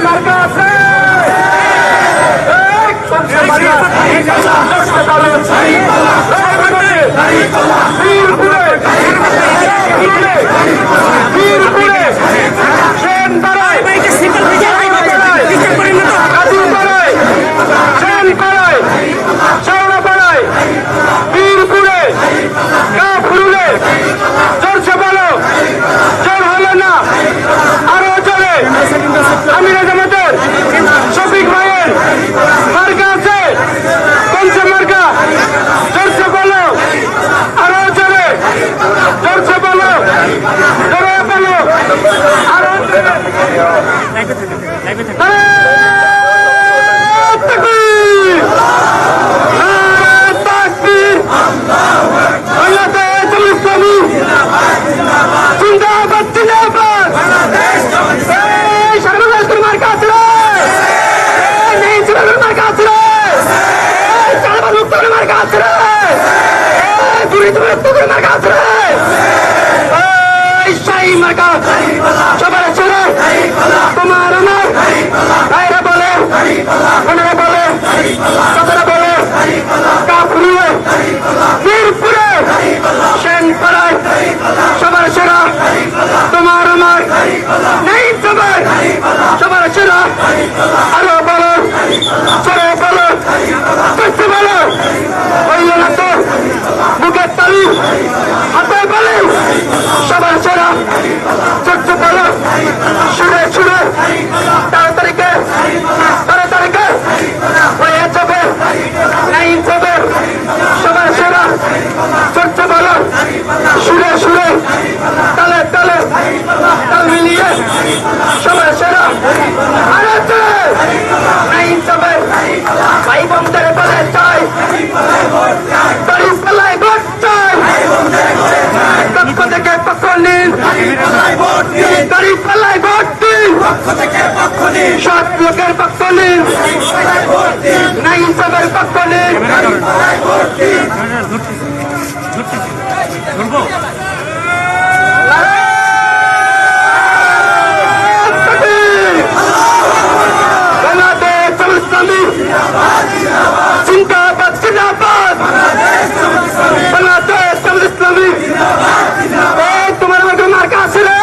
মার্কা আছে তোমার আমার ভাইরা বলে ওনারা বলে কথাটা বলে কাপুরে মিরপুরে সেনপাড়ায় সবার সেরা তোমার আমার নেই সবার সবার সেরা আরো বলো চলে বলো করতে বলো হইল না তো বুকের তালি হাতে বলে সবার সেরা চোদ্দ বলো শুনে শুনে 13 তারিখে হয়ে যাবে লাইন যাবে সবার সেরা চোদ্দ বলো শুনে শুনে তালে তালে তাল মিলিয়ে সবার সেরা আরে লাইন যাবে ভাই বোনদের বলে চাই গাড়ি পাল্লায় ভোট চাই পক্ষ থেকে পক্ষ নিন গাড়ি পাল্লায় ভোট দিন সৎ লোকের পক্ষ নিন নাইন সবের পক্ষ নিন জিন্দাবাদ জিন্দাবাদ বাংলাদেশ জামাত ইসলামী তোমার আমার মার্কা আছে রে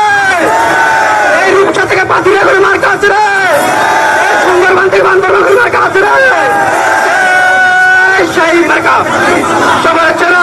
এই রূপসা থেকে পাথুরিয়া করে মার্কা আছে রে সুন্দরবন থেকে বান্দরবান করে মার্কা আছে রে সেই মার্কা সবার চেনা